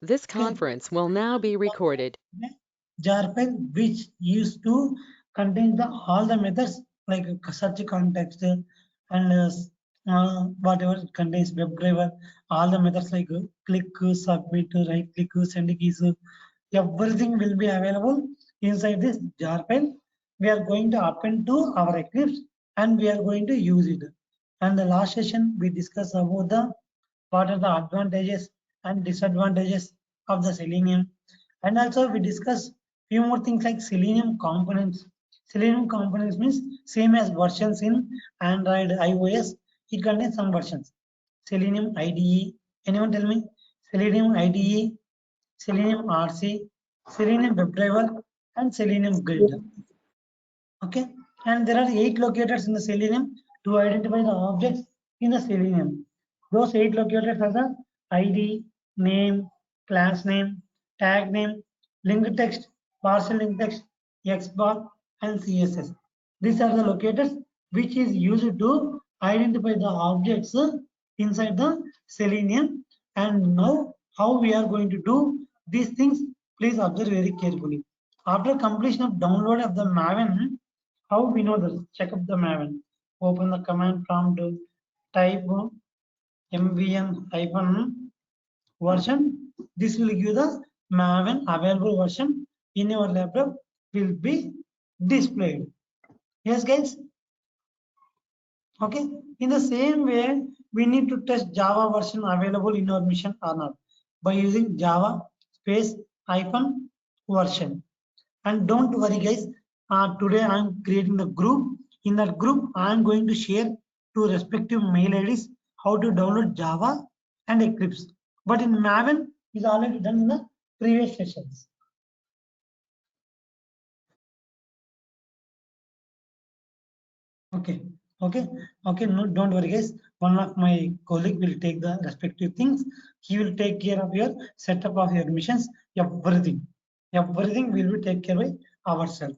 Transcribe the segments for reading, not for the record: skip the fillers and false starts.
This Okay. conference will now be recorded. Jar file which used to contain all the methods like search context and whatever it contains WebDriver, all the methods like click, submit, right click, send keys, everything will be available inside this jar file. We are going to append to our Eclipse and we are going to use it. And the last session we discussed about the what are the advantages and disadvantages of the Selenium. And also we discuss few more things like Selenium components. Selenium components means same as versions in Android, iOS. It contains some versions. Selenium IDE. Anyone tell me? Selenium IDE, Selenium RC, Selenium WebDriver, and Selenium Guild. Okay. And there are 8 locators in the Selenium to identify the objects in the Selenium. Those 8 locators are the ID, name, class name, tag name, linked text, partial linked text, XBAR, and CSS. These are the locators which is used to identify the objects inside the Selenium. And now how we are going to do these things, please observe very carefully. After completion of download of the Maven, how we know this? Check up the Maven. Open the command prompt, type mvn hyphen version. This will give the Maven available version in your laptop will be displayed. Yes, guys. Okay. In the same way, we need to test Java version available in our mission or not by using Java space hyphen version. And don't worry, guys. Today I'm creating the group. In that group, I'm going to share to respective mail IDs how to download Java and Eclipse. But in Maven is already done in the previous sessions. Okay. Okay. No, don't worry, guys. One of my colleague will take the respective things. He will take care of your setup of your missions. Everything will be taken care by ourselves.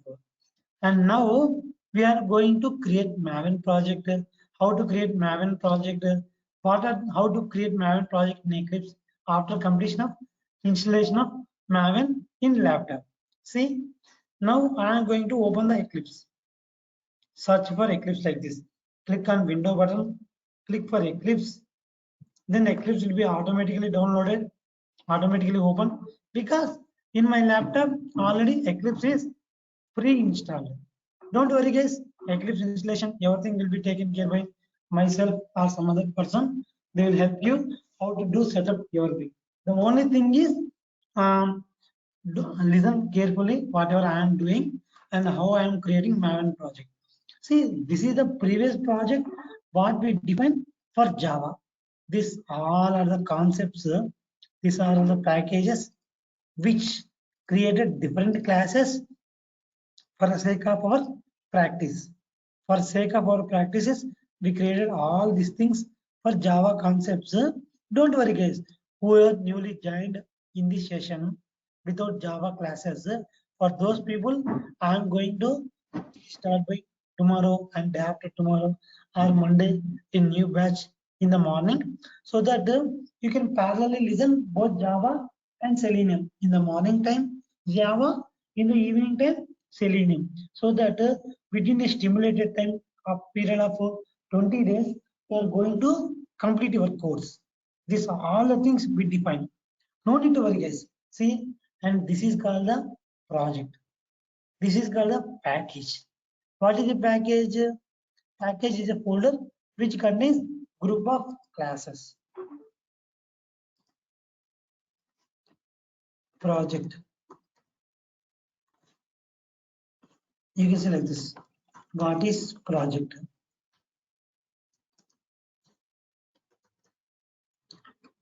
And now we are going to create Maven project. How to create Maven project? How to create Maven project in Eclipse after completion of installation of Maven in laptop. See, now I am going to open the Eclipse. Search for Eclipse like this. Click on Window button. Click for Eclipse. Then Eclipse will be automatically downloaded, automatically open because in my laptop already Eclipse is pre-installed. Don't worry, guys. Eclipse installation, everything will be taken care by myself or some other person. They will help you how to do setup everything. The only thing is, listen carefully whatever I am doing and how I am creating Maven project. See, this is the previous project what we defined for Java. This all are the concepts. These are the packages which created different classes for the sake of our practice. For sake of our practices, we created all these things for Java concepts. Don't worry, guys. Who are newly joined in this session without Java classes, for those people, I am going to start by tomorrow and day after tomorrow or Monday in new batch in the morning, so that you can parallelly listen both Java and Selenium in the morning time, Java in the evening time, Selenium, so that within a stimulated time of period of 20 days, you are going to complete your course. These are all the things we define. No need to worry, guys. See, and this is called the project. This is called a package. What is a package? Package is a folder which contains group of classes. Project. You can say like this. What is project?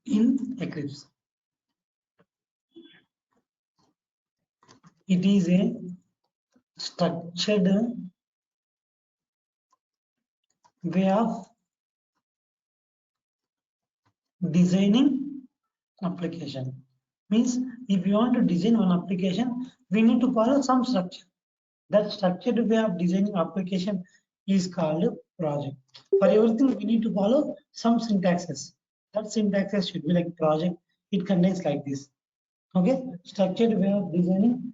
In Eclipse. It is a structured way of designing application. Means if you want to design one application, we need to follow some structure. That structured way of designing application is called project. For everything, we need to follow some syntaxes. That syntaxes should be like project. It contains like this. Okay, structured way of designing.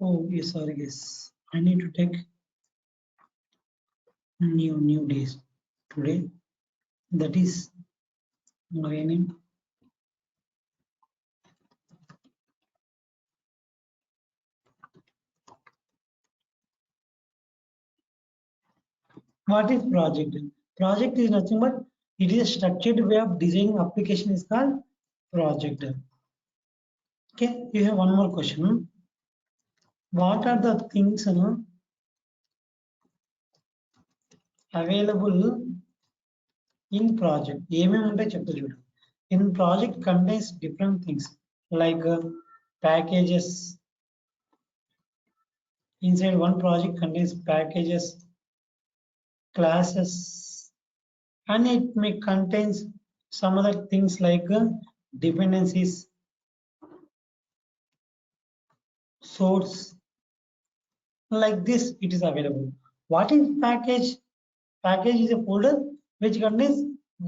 Oh, yes, sorry, guys. I need to take new days today. That is my name. What is project? Project is nothing but it is a structured way of designing application is called project. Okay, you have one more question. What are the things available in project? ఏమేమి ఉంటాయి చెప్తా చూడు. In project contains different things like packages. Inside one project contains packages, classes, and it may contains some other things like dependencies, source. Like this it is available. What is package? Package is a folder which contains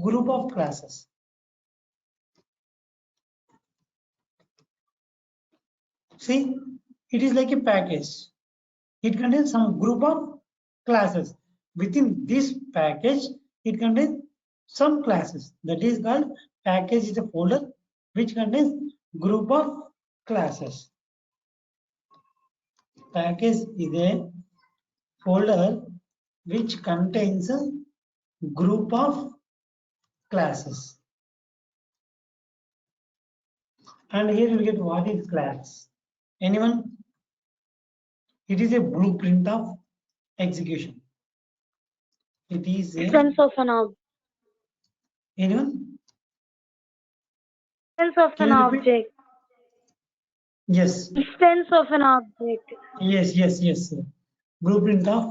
group of classes. See, it is like a package. It contains some group of classes. Within this package it contains some classes. That is called package is a folder which contains group of classes. Package is a folder which contains a group of classes. And here you get what is class. Anyone? It is a blueprint of execution. It is a Instance of an object. anyone? Instance of Can an you repeat? object. Yes. Instance of an object. Yes. Blueprint of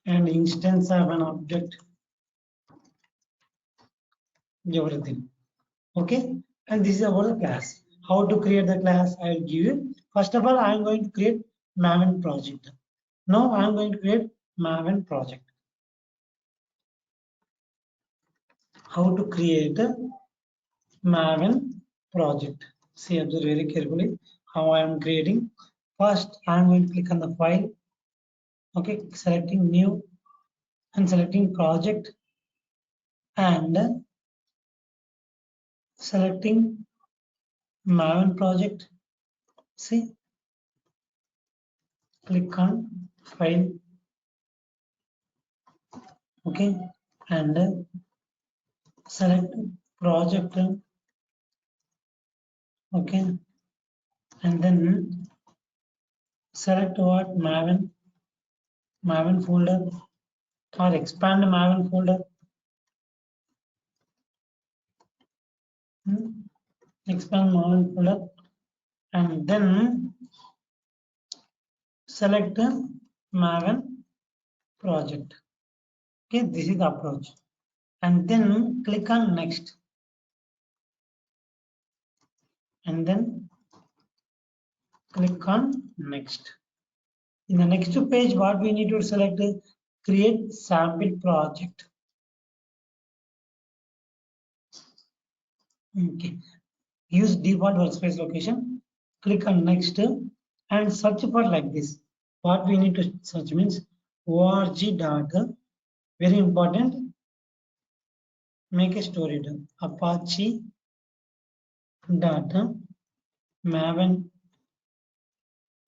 and instance of an object. Everything. Okay. And this is about the class. How to create the class? I will give you. First of all, I am going to create Maven project. Now I am going to create Maven project. How to create a Maven project? See, observe very carefully how I am creating. First, I am going to click on the file. Okay, selecting new and selecting project and selecting Maven project. See, click on file. Okay, and select project. Okay, and then select what Maven folder or expand Maven folder. Expand Maven folder and then select Maven project. Okay, this is the approach. And then click on next. And then click on next. In the next page, what we need to select is create sample project. Okay. Use default workspace location. Click on next and search for like this. What we need to search means org data. Very important. Make a story Apache data Maven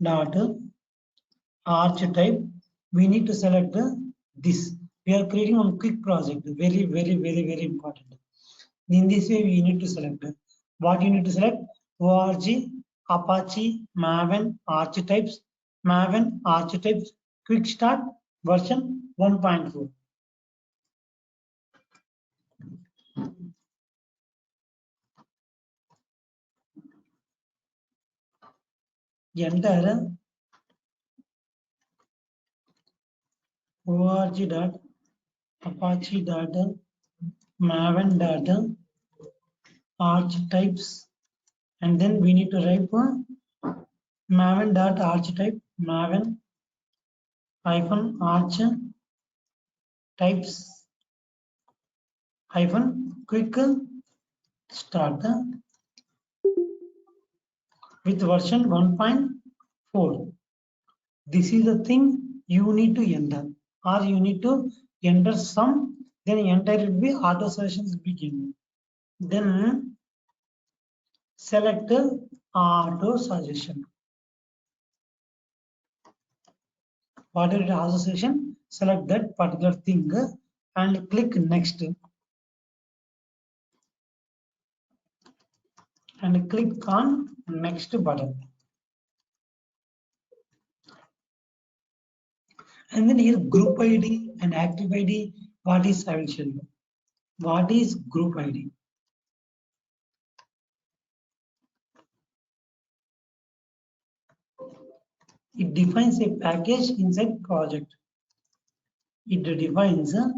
data archetype. We need to select this. We are creating one quick project. Very important. In this way, we need to select what you need to select. org Apache Maven archetypes quick start version 1.4. Enter org.apache.maven data archetypes, and then we need to write for maven.archetype maven -arch types hyphen quick start with version 1.4. This is the thing you need to enter, or you need to enter some, then enter will be auto suggestions begin. Then select auto suggestion. Whatever the auto suggestion, select that particular thing and click next. And click on next button. And then here group ID and active ID, what is, I will show you. What is group ID? It defines a package inside project. It defines a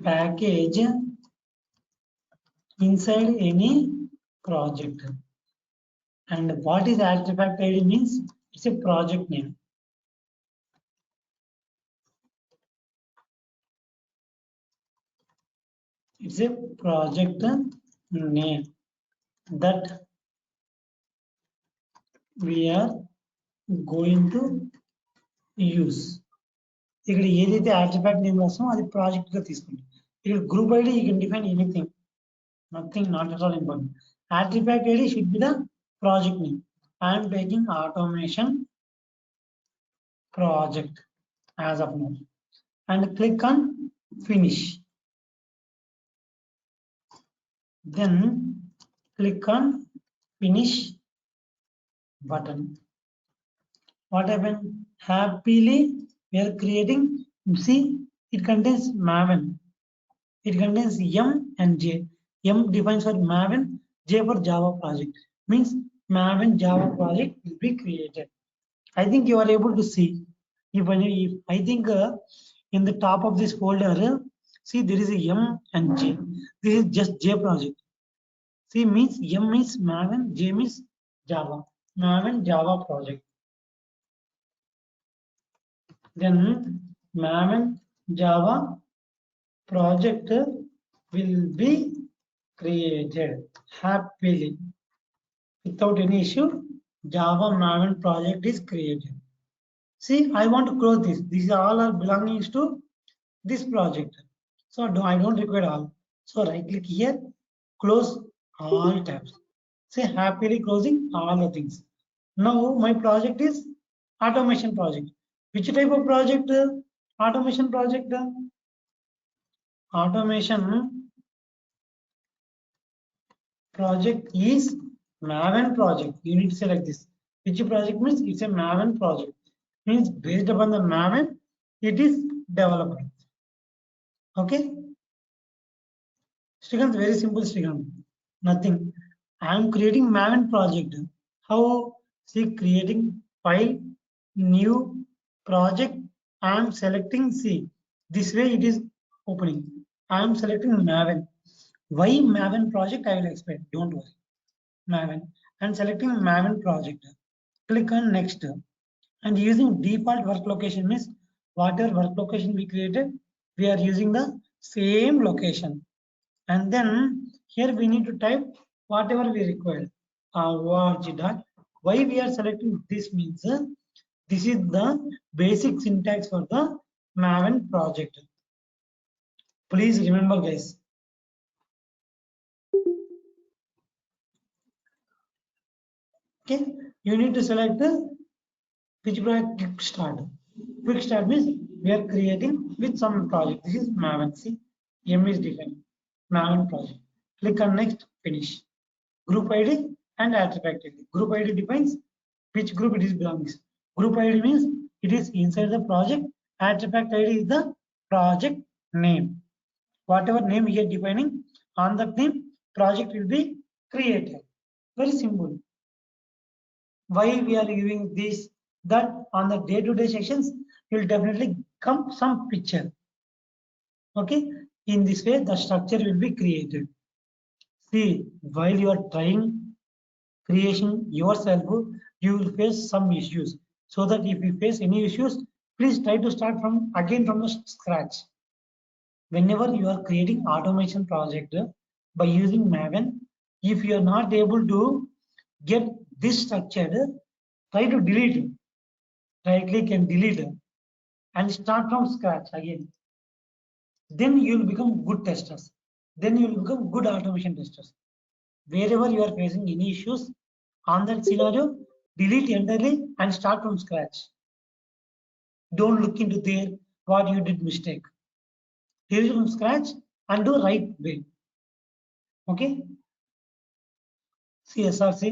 package inside any project. And what is artifact ID means? It's a project name. It's a project name that we are going to use. ఇక్కడ ఏదైతే artefact name రాస్తామో అది project గా తీసుకోండి. ఇక్కడ group ID you can define anything, nothing, not at all important. Artefact ID should be the project name. I'm taking automation project as of now and click on finish. Then click on finish button. What happened? Happily we are creating, see, it contains Maven. It contains M and J. M defines for Maven, J for Java project. Means Maven Java project will be created. I think you are able to see. If I think in the top of this folder, see there is a M and J. This is just J project. See, means M is Maven, J means Java. Maven Java project. Then Maven Java project will be created happily without any issue. Java Maven project is created. See, I want to close this. These all are belonging to this project. So I don't require all. So right click here, close all tabs. Say happily closing all the things. Now my project is automation project. Which type of project? Automation project. Automation project is Maven project. You need to select this. Which project means it's a Maven project. Means based upon the Maven, it is developed. Okay. Srikanth, very simple, Srikanth. Nothing. I am creating Maven project. How? See, creating file, new project. I am selecting C. This way it is opening. I am selecting Maven. Why Maven project? I will explain. Don't worry. Maven. And selecting Maven project. Click on next. And using default work location means whatever work location we created, we are using the same location. And then here we need to type whatever we require. Why we are selecting this means this is the basic syntax for the Maven project. Please remember, guys. Okay, you need to select which project. Quick start. Quick start means we are creating with some project. This is Maven. See, M is defined. Maven project. Click on next, finish. Group ID and artifact ID. Group ID defines which group it is belongs. Group ID means it is inside the project. Artifact ID is the project name. Whatever name we are defining, on that name project will be created. Very simple. Why we are using this? That on the day-to-day sessions will definitely come some picture. Okay, in this way the structure will be created. See, while you are trying creation yourself, you will face some issues. So that if you face any issues, please try to start from again from the scratch. whenever you are creating automation project by using Maven, if you are not able to get this structured, try to delete it. Right click and delete it and start from scratch again. Then you will become good testers. Then you will become good automation testers. Wherever you are facing any issues on that scenario, delete entirely and start from scratch. Don't look into there what you did mistake. Delete from scratch and do right way. Okay. See SRC.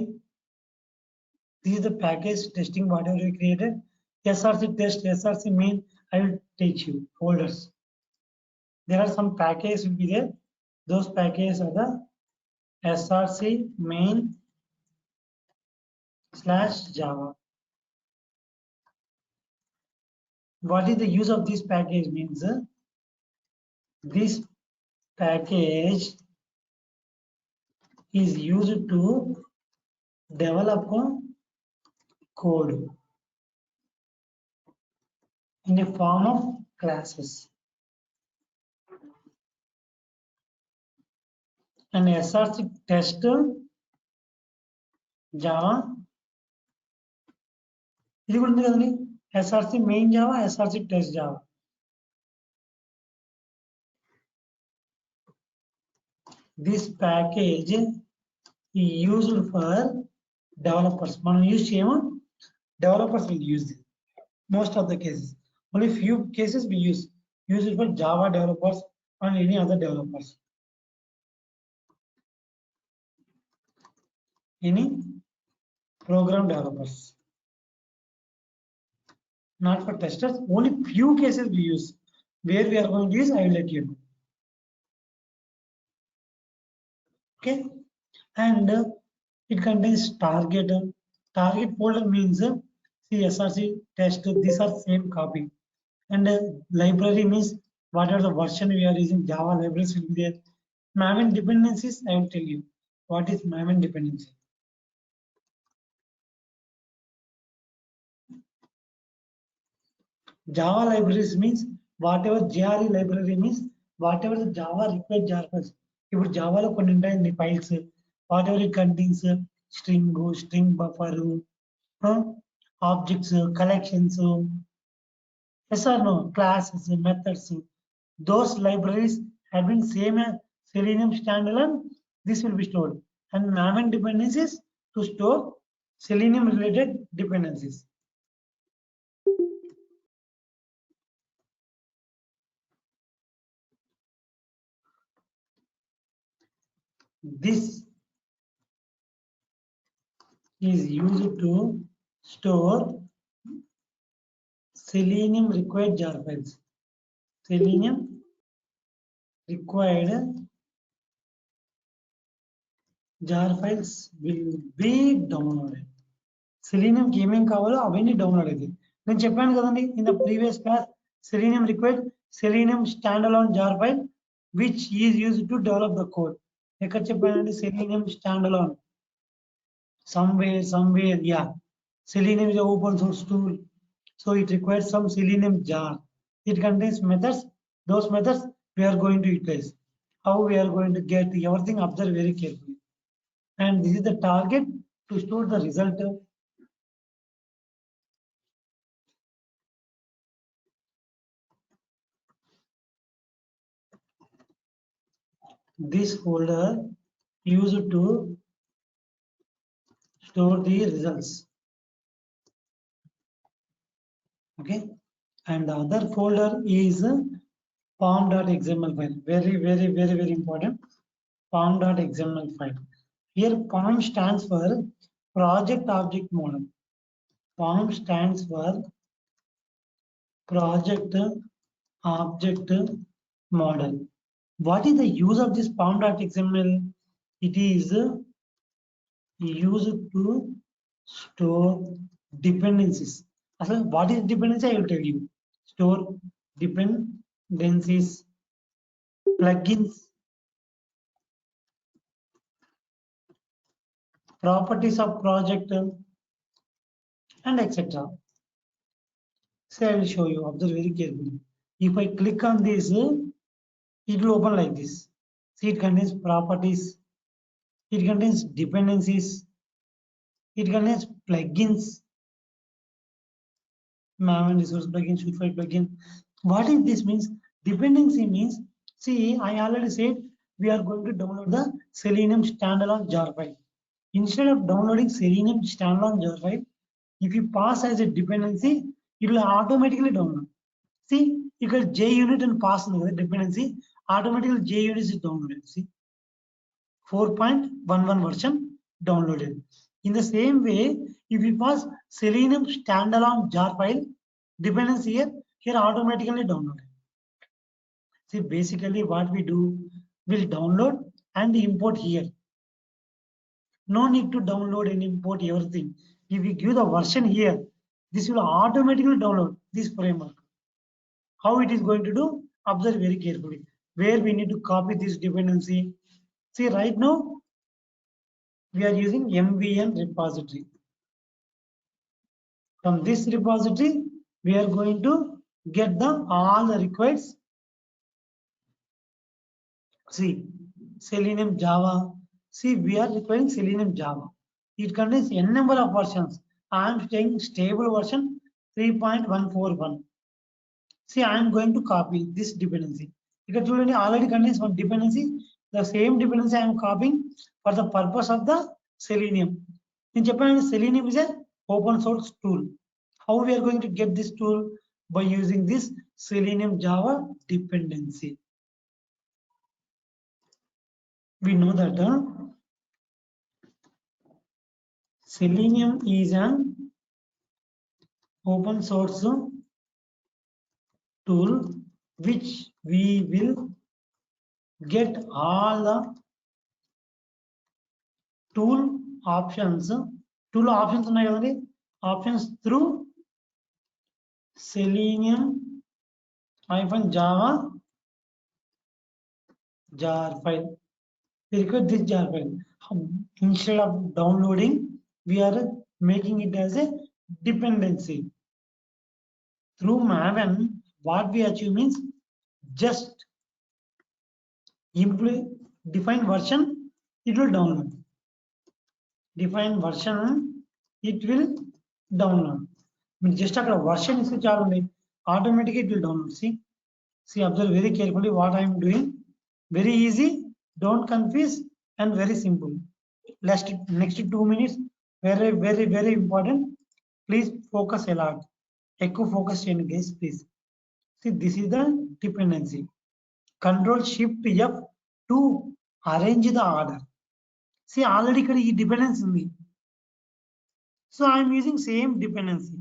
This is the package testing whatever we created. SRC test, SRC main, I will teach you folders. There are some packages will be there. Those packages are the SRC main / Java. What is the use of this package means this package is used to develop code in a form of classes. And SRC test Java ఇది కూడా ఉంది కదండి SRC main Java, SRC test Java. This package is used for developers. మనం use చేయము, developers will use it. Most of the cases. Only few cases we use it for Java developers and any other developers. Any program developers. Not for testers. Only few cases we use. Where we are going to use, I will let you know. Okay. And it contains target. Target folder means SRC test. These are same copy. And library means whatever the version we are using, Java libraries will be there. Maven dependencies, I will tell you what is Maven dependency. Java libraries means whatever JRE library means whatever the Java required jar files. If Java lo కొన్ని ఉంటాయి files, whatever it contains string buffer, objects, collections, yes or no, classes, methods, those libraries have been same as Selenium standalone. This will be stored, and Maven dependencies to store Selenium related dependencies. This is used to store Selenium required jar files. Selenium required jar files will be downloaded. Selenium ఏమేం కావాలో అవన్నీ download అవుతాయి. నేను చెప్పాను కదండి in the previous class, Selenium required Selenium standalone jar file which is used to develop the code. ఎక్కడ చెప్పానండి Selenium standalone? Somewhere, yeah. Selenium is an open source tool, so it requires some Selenium jar. It contains methods. Those methods we are going to utilize. How we are going to get everything, observe very carefully. And this is the target to store the result. This folder used to store the results. Okay, and the other folder is pom.xml file. Very important. Pom.xml file. Here POM stands for project object model. POM stands for project object model. What is the use of this pom.xml? It is used to store dependencies. So what is dependency? I will tell you. Store dependencies, plugins, properties of project, and etc. So I will show you. Observe very carefully. If I click on this, It will open like this. See, it contains properties, it contains dependencies, it contains plugins, Maven resource plugin, Shootfile plugin. What is this means? Dependency means, see, I already said we are going to download the Selenium standalone jar file. Instead of downloading Selenium standalone jar file, if you pass as a dependency, it will automatically download. See, you got JUnit and pass the dependency, automatically JUnit is downloaded. See, 4.11 version downloaded. In the same way, if we pass Selenium standalone jar file dependency here automatically downloaded. See, basically what we do, we'll download and import here. No need to download and import everything. If we give the version here, this will automatically download this framework. How it is going to do? Observe very carefully. Where we need to copy this dependency. See, right now we are using MVN repository. From this repository, we are going to get all the required. See, Selenium Java. See, we are requiring Selenium Java. It contains n number of versions. I am saying stable version 3.141. See, I am going to copy this dependency. Because already contains one dependency. The same dependency I am copying for the purpose of the Selenium. In Japan, Selenium is an open source tool. How we are going to get this tool? By using this Selenium Java dependency. We know that Selenium is an open source tool which we will get all the tool options ఉన్నాయి కదండి options through Selenium-Java jar file. We require this jar file. Instead of downloading, we are making it as a dependency. Through Maven, what we achieve means just define version, it will download. Define version, it will download. Just a version is automatically it will download. See, observe very carefully what I am doing. Very easy, don't confuse, and very simple. Next 2 minutes, very important. Please focus a lot. Echo focus change, guys, please. See, this is the dependency. Control Shift F to arrange the order. See, already dependency in me. So I am using same dependency.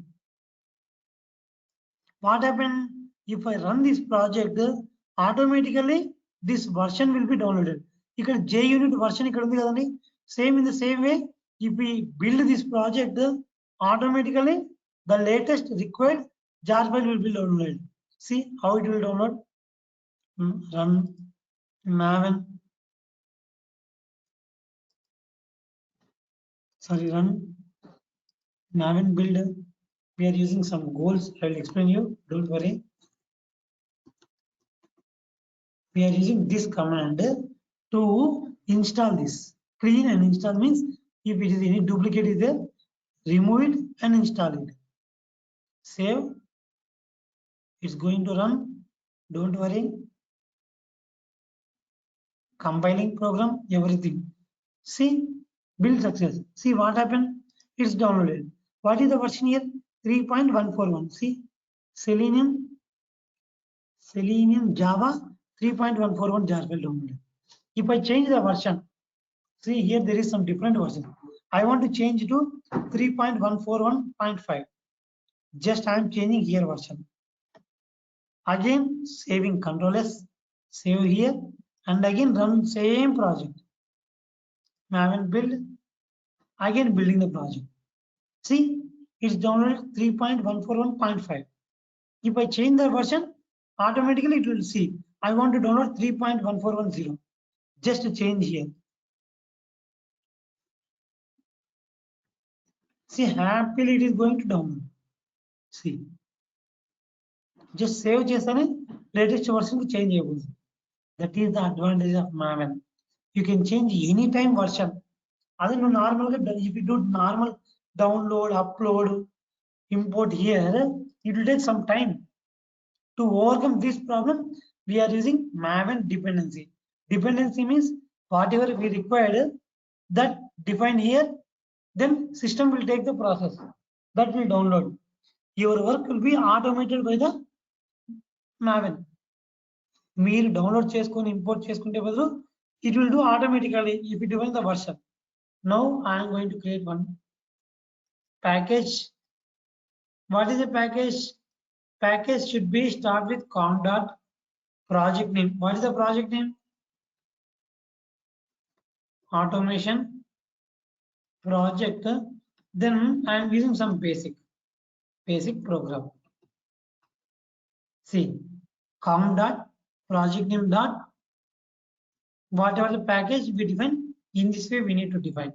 What happened if I run this project? Automatically this version will be downloaded. Here JUnit version same in the same way. If we build this project, automatically the latest required jar file will be downloaded. See how it will download. Run Maven. Run Maven build. We are using some goals. I will explain you. Don't worry. We are using this command to install this. Clean and install means if it is any duplicate is there, remove it and install it. Save. It's going to run. Don't worry. Compiling program, everything. See, build success. See what happened? It's downloaded. What is the version here? 3.141. See, Selenium Java 3.141 jar file downloaded. If I change the version, see here there is some different version. I want to change to 3.141.5. Just I am changing here version. Again saving, Control S, save here, and again run same project. Maven build, again building the project. See, it's downloaded 3.141.5. If I change the version, automatically it will see. I want to download 3.1410. Just change here. See, happily it is going to download. See, just save chesane latest version ki change ayibodi. That is the advantage of Maven. You can change anytime version. Other normal, if you do normal download, upload, import here, it will take some time. To overcome this problem, we are using Maven dependency. Dependency means whatever we required, that defined here, then system will take the process that will download. Your work will be automated by the Maven. మీరు download చేసుకొని import చేసుకుంటే బదులు it will do automatically if you define the version. Now I am going to create one package. What is a package? Package should be start with com dot project name. What is the project name? Automation project. Then I am using some basic program. See, com dot project name dot whatever the package we define, in this way we need to define.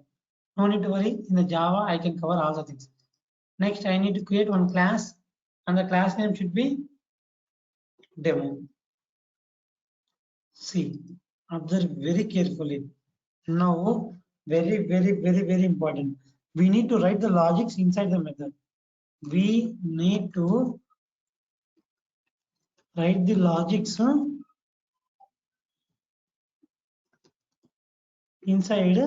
No need to worry, in the Java I can cover all the things. Next I need to create one class, and the class name should be demo. See, observe very carefully. Now very important, we need to write the logics inside the method. We need to write the logics inside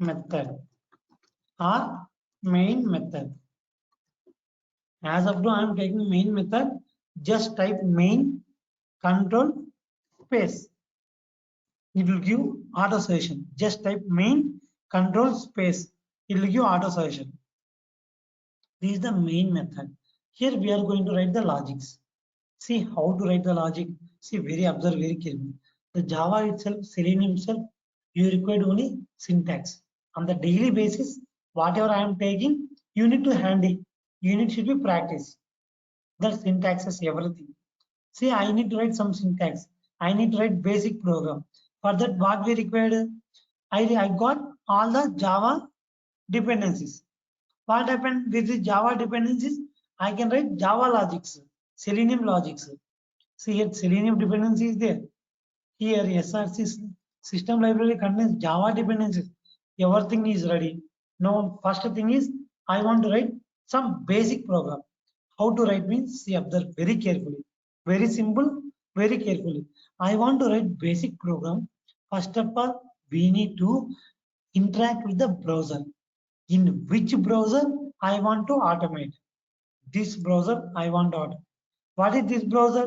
method or main method. As of now I am taking main method. Just type main control space, it will give auto suggestion. Just type main control space, it will give auto suggestion. This is the main method. Here we are going to write the logics. See how to write the logic. See, observe very carefully. The Java itself, Selenium itself, you require only syntax. On the daily basis, whatever I am taking, you need to handle. Unit should be practice. That syntax is everything. See, I need to write some syntax. I need to write basic program. For that, what we required? I got all the Java dependencies. What happened with the Java dependencies? I can write Java logics, Selenium logics. See here, Selenium dependency is there. Here, SRC system library contains Java dependencies. Everything is ready. Now, first thing is I want to write some basic program. How to write means, see, observe very carefully. Very simple, very carefully. I want to write basic program. First of all, we need to interact with the browser. In which browser I want to automate? This browser I want to automate. What is this browser?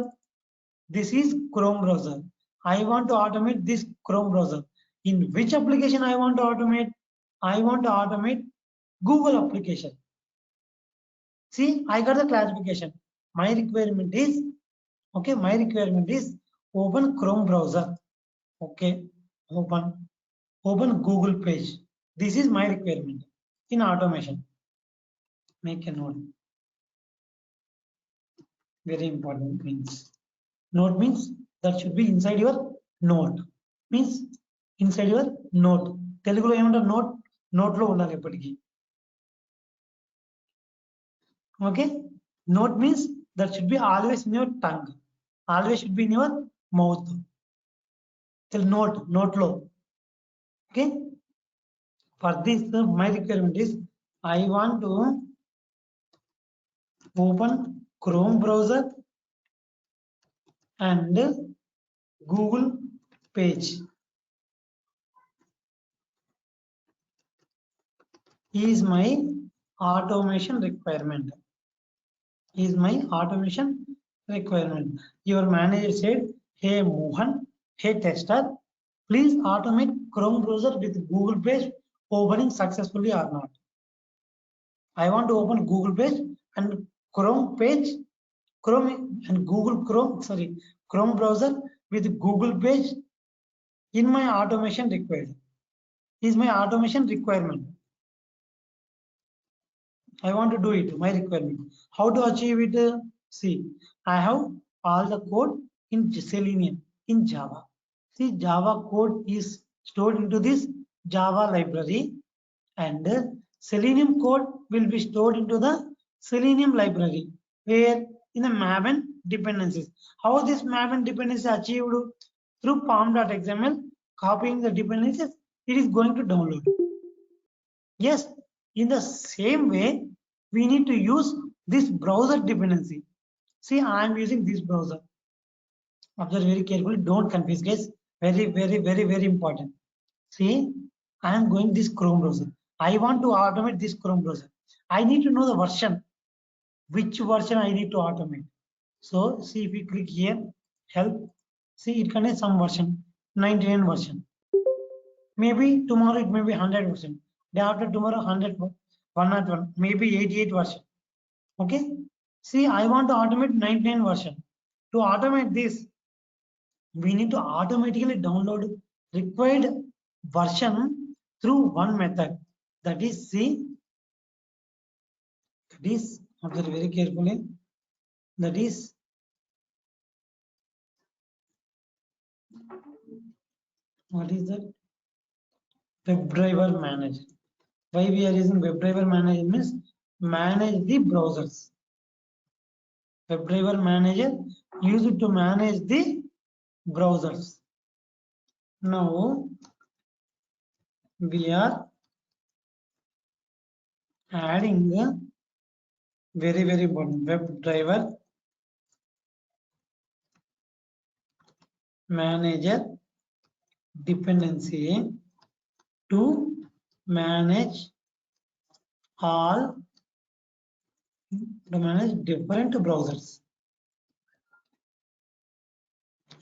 This is Chrome browser. I want to automate this Chrome browser. In which application I want to automate? I want to automate Google application. See, I got the classification. My requirement is, okay, my requirement is open Chrome browser. Okay, open Google page. This is my requirement in automation. Make a note. Very important means. Note means that should be inside your note. Means inside your note. Telugulo ఏమంటారు note లో ఉండాలి ఎప్పటికీ. Okay, note means that should be always in your tongue. Always should be in your mouth. Till note low. Okay, for this my requirement is I want to open Chrome browser and Google page. Is my automation requirement. Is my automation requirement. Your manager said, hey Mohan, hey tester, please automate Chrome browser with Google page opening successfully or not. I want to open Google page and Chrome page, Chrome and Chrome browser with Google page in my automation required. Is my automation requirement. I want to do it, my requirement. How to achieve it? See, I have all the code in Selenium, in Java. See, Java code is stored into this Java library, and Selenium code will be stored into the Selenium library, where in the Maven dependencies. How this Maven dependency achieved? Through pom.xml, copying the dependencies, it is going to download. Yes, in the same way, we need to use this browser dependency. See, I am using this browser. Observe very carefully, don't confuse, guys. Very important. See, I am going this Chrome browser. I want to automate this Chrome browser. I need to know the version. Which version I need to automate. So, see if we click here, help. See, it contains some version, 99 version. Maybe tomorrow it may be 100 version. Day after tomorrow 100, 101, maybe 88 version. Okay. See, I want to automate 99 version. To automate this, we need to automatically download required version through one method. That is, see, that is, observe very carefully. That is, what is that? WebDriver manager. Why we are using WebDriver manager means manage the browsers. WebDriver manager used to manage the browsers. Now we are adding the very important WebDriver manager dependency to manage all to manage different browsers.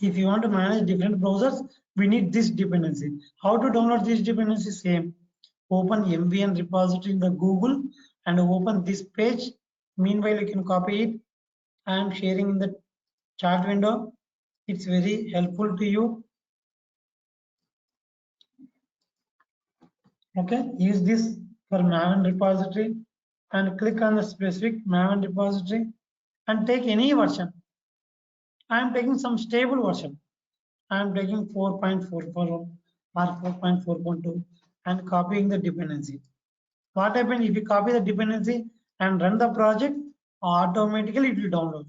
If you want to manage different browsers, we need this dependency. How to download this dependency? Same. Open MVN repository in the Google and open this page. Meanwhile, you can copy it. I am sharing in the chat window. It's very helpful to you. Okay, use this for Maven repository and click on the specific Maven repository and take any version. I am taking some stable version. I am taking 4.44 or 4.4.2 and copying the dependency. What happens if you copy the dependency and run the project? Automatically it will download.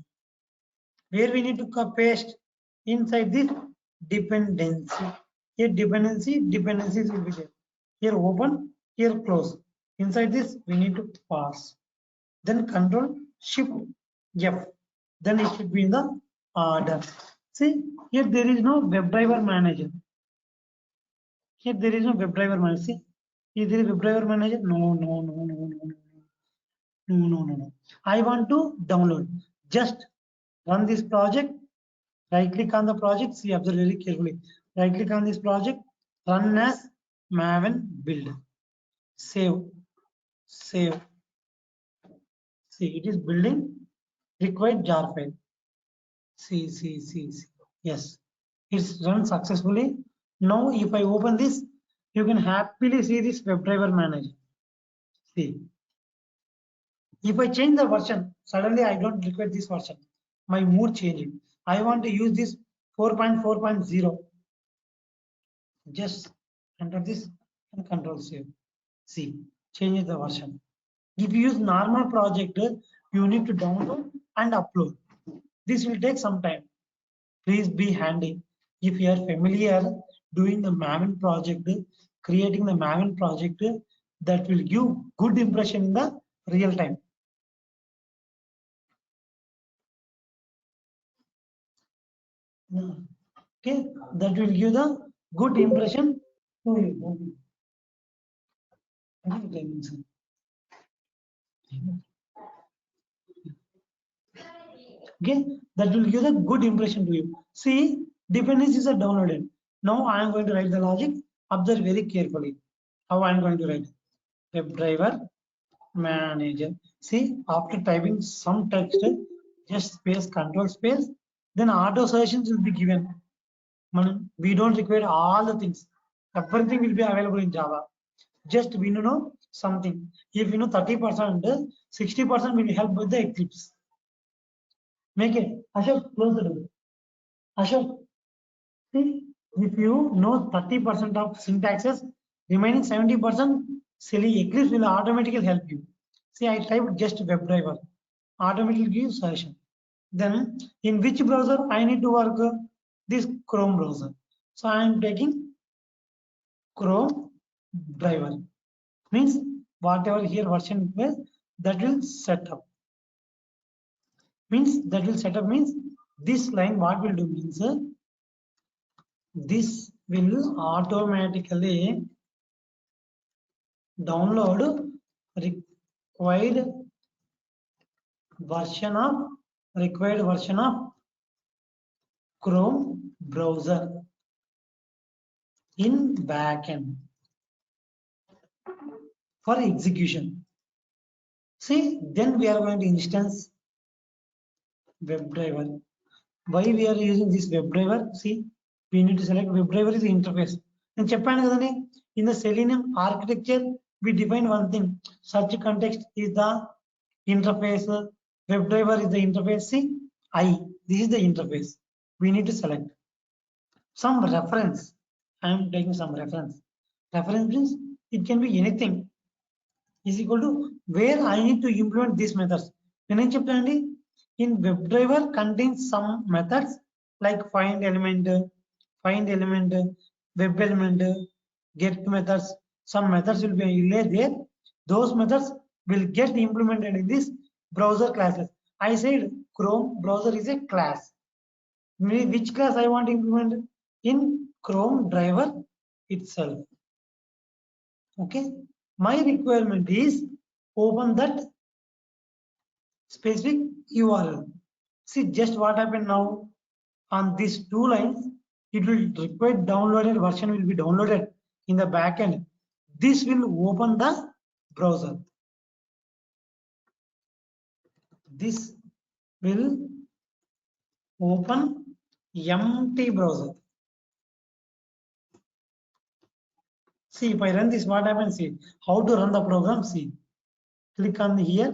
Where we need to paste inside this dependency. Here dependencies will be there. Here open, here close. Inside this we need to pass. Then Control Shift F. Then it should be in the order. See, here there is no WebDriver manager. Here there is no WebDriver manager. See, is there a WebDriver manager? No. I want to download. Just run this project. Right click on the project. See, observe very carefully. Right click on this project. Run as Maven build. Save. See, it is building required jar file. See. Yes, it's run successfully. Now, if I open this, you can happily see this WebDriver manager. See, if I change the version, suddenly I don't require this version. My mood changing. I want to use this 4.4.0. Just enter this and Control save. See, change the version. If you use normal project, you need to download and upload. This will take some time. Please be handy. If you are familiar doing the Maven project, creating the Maven project, that will give good impression in the real time. Okay, that will give the good impression to you. Okay, that will give a good impression to you. See, dependencies are downloaded. Now I am going to write the logic. Observe very carefully how I am going to write. WebDriver manager. See, after typing some text, just space, control space, then auto suggestions will be given. We don't require all the things. Everything will be available in Java. Just we know something. If you know 30%, 60% will help with the Eclipse. Make it. Ashok, close the door. Ashok, see, if you know 30% of syntaxes, remaining 70%, silly Eclipse will automatically help you. See, I typed just WebDriver. Automatically gives suggestion. Then in which browser I need to work? This Chrome browser. So I am taking Chrome driver. Means whatever here version will that will set up. Means that will set up means this line what will do means this will automatically download required version of Chrome browser in backend for execution. See, then we are going to instance WebDriver. Why we are using this WebDriver? See, we need to select WebDriver is the interface. And చెప్పాను కదండి, in the Selenium architecture, we define one thing. Search context is the interface. WebDriver is the interface. See, this is the interface. We need to select some reference. I am taking some reference. Reference means it can be anything. Is equal to where I need to implement these methods. When I చెప్పండి, in WebDriver contains some methods like find element, web element, get methods. Some methods will be laid there. Those methods will get implemented in this browser classes. I said Chrome browser is a class. Which class I want to implement? In Chrome driver itself. Okay, my requirement is open that specific URL. See just what happened now on these two lines. It will require downloaded version will be downloaded in the backend. This will open the browser. This will open empty browser. See, if I run this, what happens? See how to run the program. See, click on here,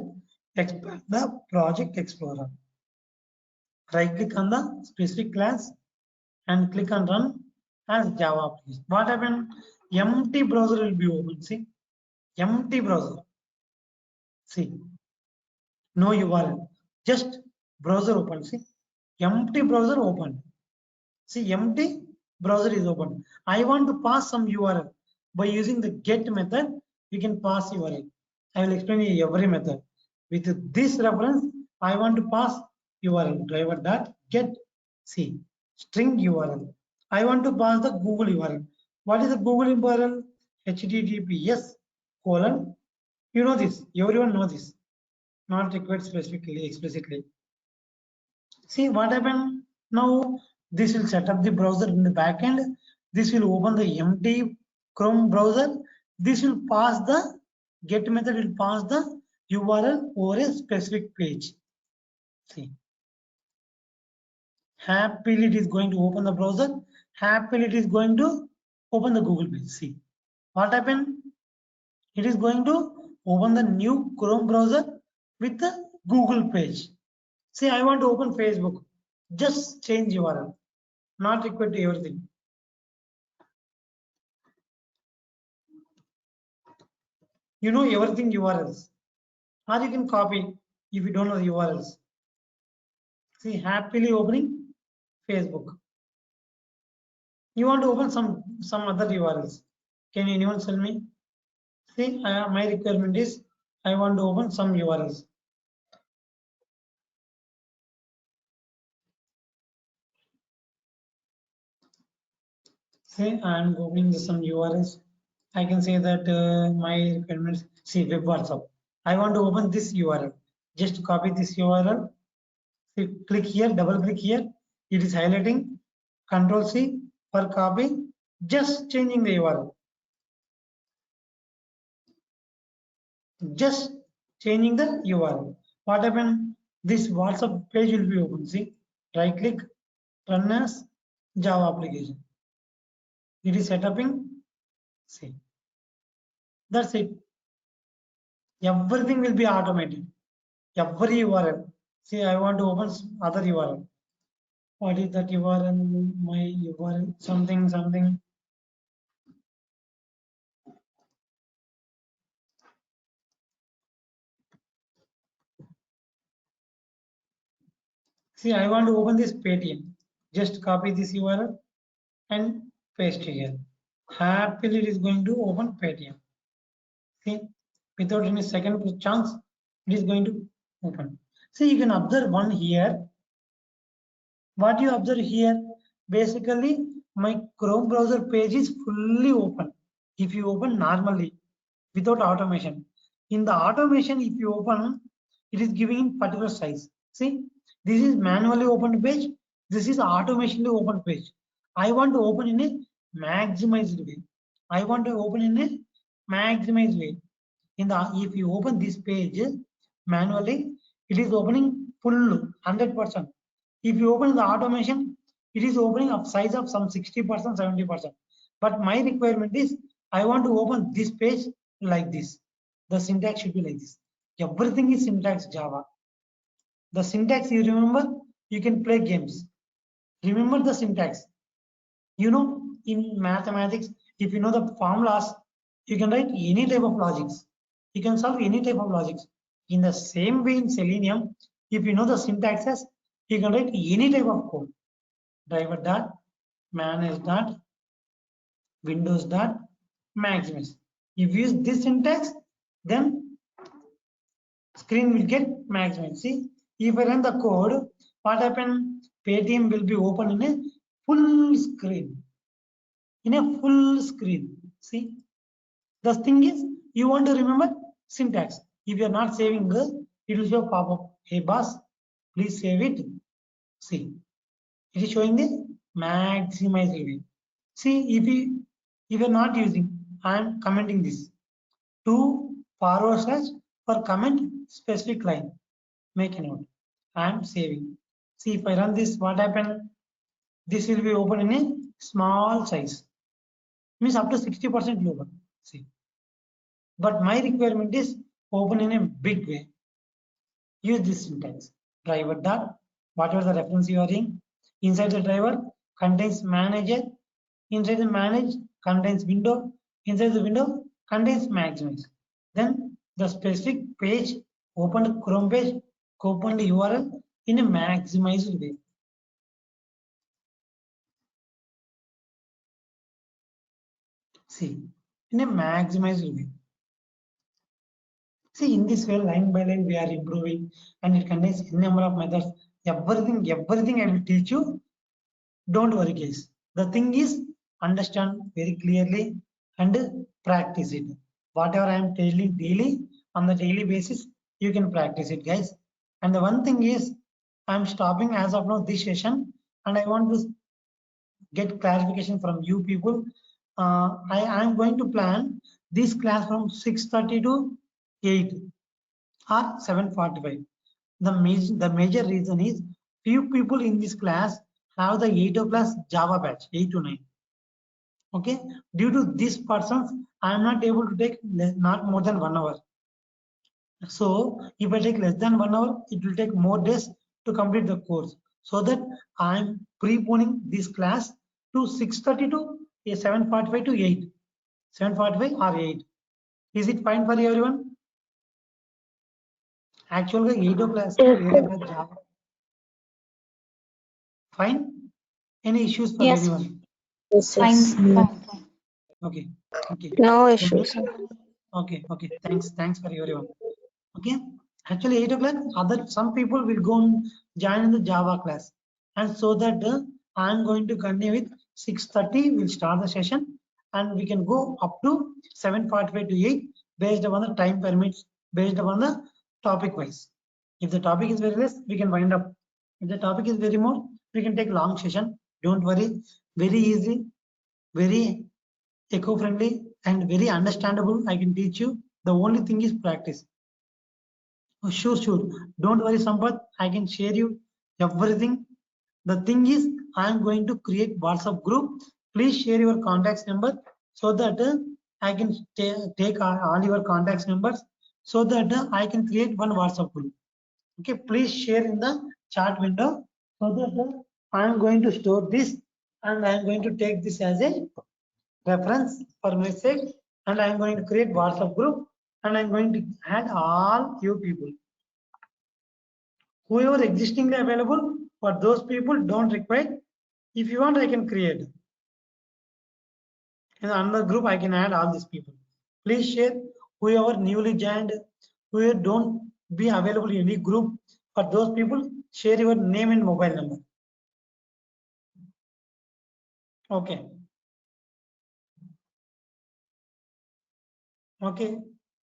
expand the project explorer. Right click on the specific class and click on run as Java application. What happened? Empty browser will be open. See, empty browser. See, no URL, just browser open. See, empty browser open. See, empty browser is open. I want to pass some URL. By using the get method, we can pass URL. I will explain you every method. With this reference, I want to pass URL driver dot get see string URL. I want to pass the Google URL. What is the Google URL? HTTPS colon. You know this. Everyone know this. Not required specifically explicitly. See what happened now. This will set up the browser in the backend. This will open the empty Chrome browser. This will pass the get method will pass the URL over a specific page. See, happily it is going to open the browser. Happily it is going to open the Google page. See what happened. It is going to open the new Chrome browser with the Google page. See, I want to open Facebook. Just change URL. Not required to everything. You know everything URLs. Or you can copy if you don't know the URLs. See, happily opening Facebook. You want to open some other URLs. Can anyone tell me? See, my requirement is I want to open some URLs. See, I'm opening some URLs. I can say that my requirements. See, web WhatsApp. I want to open this URL. Just copy this URL. See, click here, double click here. It is highlighting. Control C for copy. Just changing the URL. Just changing the URL. What happened? This WhatsApp page will be open. See, right click, run as Java application. It is setuping. See, that's it. Everything will be automated. Every URL. See, I want to open other URL. What is that URL? My URL something. See, I want to open this Paytm. Just copy this URL and paste here. Happily, it is going to open Paytm. See, without any second chance, it is going to open. See, you can observe one here. What you observe here, basically, my Chrome browser page is fully open. If you open normally, without automation. In the automation, if you open, it is giving in particular size. See, this is manually opened page. This is automatically open page. I want to open in a maximized way. I want to open in a maximized way. If you open this page manually, it is opening full 100%. If you open the automation, it is opening of size of some 60%, 70%. But my requirement is I want to open this page like this. The syntax should be like this. Everything is syntax Java. The syntax you remember, you can play games. Remember the syntax. You know, in mathematics, if you know the formulas, you can write any type of logics. You can solve any type of logics. In the same way in Selenium, if you know the syntaxes, you can write any type of code. Driver dot, manage dot, windows dot, maximus. If you use this syntax, then screen will get maximized. See, if I run the code, what happen? Paytm will be open in a full screen. In a full screen. See, the thing is, you want to remember syntax. If you are not saving, it will show pop up. Hey boss, please save it. See, it is showing the maximized way. See, if you are not using, I am commenting this. To forward slash for comment specific line. Make a note. I am saving. See, if I run this, what happened? This will be open in a small size. Means up to 60% global. See. But my requirement is open in a big way. Use this syntax. Driver dot, whatever the reference you are in. Inside the driver contains manager. Inside the manage contains window. Inside the window contains maximus. Then the specific page, open the Chrome page, open the URL in a maximized way. See, in a maximized way. See, in this way, line by line, we are improving, and it contains n number of methods. Everything I will teach you. Don't worry, guys. The thing is, understand very clearly and practice it. Whatever I am telling daily, on the daily basis, you can practice it, guys. And the one thing is, I'm stopping as of now this session, and I want to get clarification from you people. I am going to plan this class from 6:30 to 8 or 7:45. The major reason is few people in this class have the 8 class Java batch, 8 to 9. Okay, due to this persons, I am not able to take not more than 1 hour. So if I take less than 1 hour, it will take more days to complete the course. So that I am preponing this class to 6:30 to 7:45 to 8. 7:45 or 8. Is it fine for everyone? Actually, 8 class Java. Fine. Any issues for Yes. anyone? Yes, Fine. yes. Okay. Okay. No So issues. okay. Okay. Thanks for everyone. Okay. Actually, 8 o'clock. Some people will go and join in the Java class, and so that I'm going to continue with 6:30. We'll start the session, and we can go up to 7:45 to 8 based upon the time permits, based upon the topic wise. If the topic is very less, we can wind up. If the topic is very more, we can take long session. Don't worry. Very easy, very eco-friendly, and very understandable. I can teach you. The only thing is practice. Oh, sure. Don't worry, Sampath. I can share you everything. The thing is, I am going to create WhatsApp group. Please share your contacts number so that I can take all your contacts numbers so that I can create one WhatsApp group. Okay, please share in the chat window so that I am going to store this and I am going to take this as a reference for my sake, and I am going to create WhatsApp group and I am going to add all you people. Whoever existingly available, For those people don't require. If you want, I can create. In another group, I can add all these people. Please share whoever newly joined, who don't be available in any group. For those people, share your name and mobile number. Okay. Okay.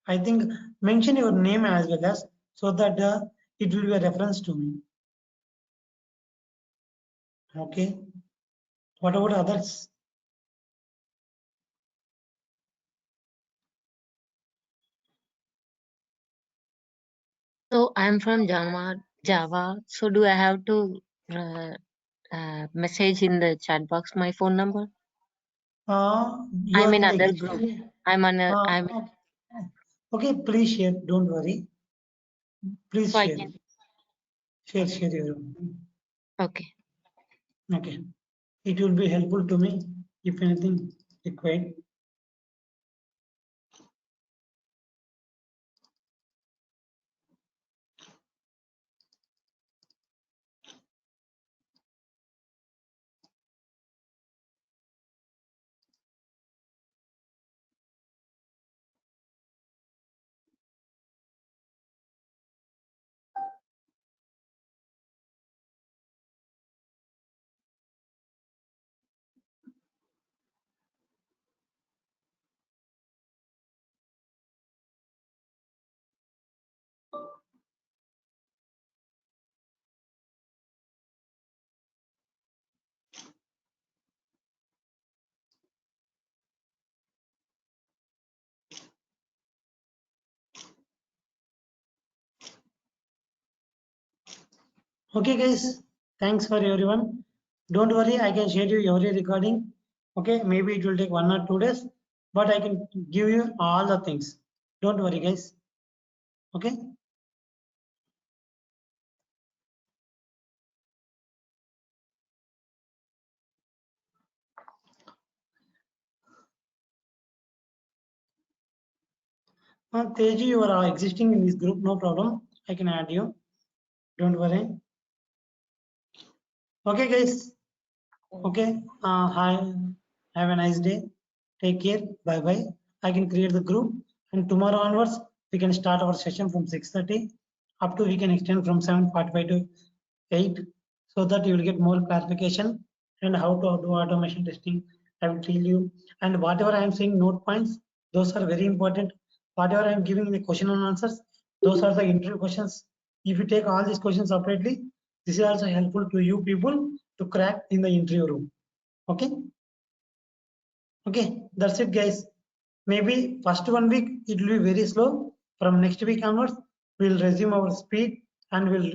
I think mention your name as well as so that it will be a reference to me. Okay. What about others? So I'm from Java. So do I have to message in the chat box my phone number? You I'm are in in the other group. existing. I'm on a. I'm Okay. Okay. Please share. Don't worry. Please so I share. can. Share your. Okay. Okay. It will be helpful to me if anything required. Okay, guys. Thanks for everyone. Don't worry, I can share you every recording. Okay, maybe it will take 1 or 2 days, but I can give you all the things. Don't worry, guys. Okay. Teji, you are existing in this group, no problem. I can add you. Don't worry. Okay, guys. Okay. Hi. Have a nice day. Take care. Bye bye. I can create the group, and tomorrow onwards we can start our session from 6:30 up to we can extend from 7:45 to 8, so that you will get more clarification and how to do automation testing. I will tell you, and whatever I am saying note points, those are very important. Whatever I am giving in the question and answers, those are the interview questions. If you take all these questions separately, this is also helpful to you people to crack in the interview room. Okay. Okay, that's it, guys. Maybe first 1 week it will be very slow. From next week onwards, we'll resume our speed and we'll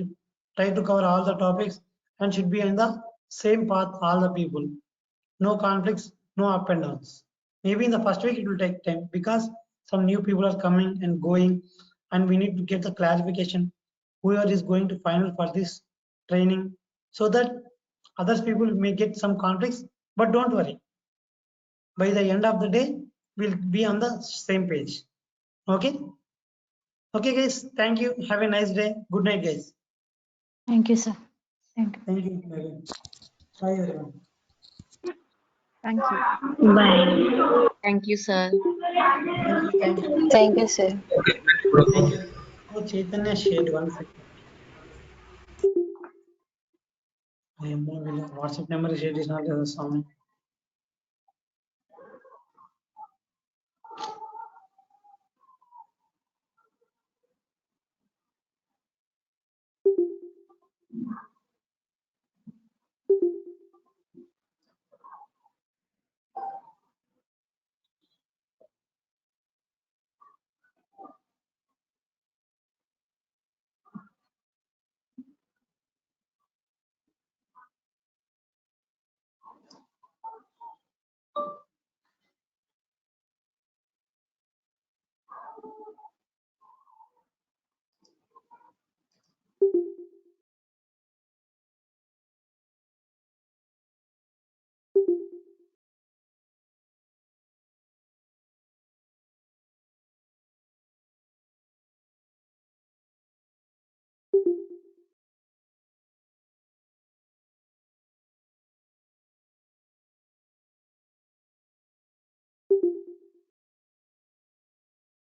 try to cover all the topics and should be in the same path, all the people. No conflicts, no up and downs. Maybe in the first week it will take time because some new people are coming and going, and we need to get the clarification whoever is going to final for this training so that others people may get some conflicts. But don't worry, by the end of the day we'll be on the same page. Okay. Okay, guys, thank you. Have a nice day. Good night, guys. Thank you, sir. Thank you. Thank you. Bye, everyone. Thank you. Bye. Thank you, sir. Thank you. Thank you, sir. Thank you. Oh, Chaitanya shared 1 second. I am not WhatsApp number shared is not a song.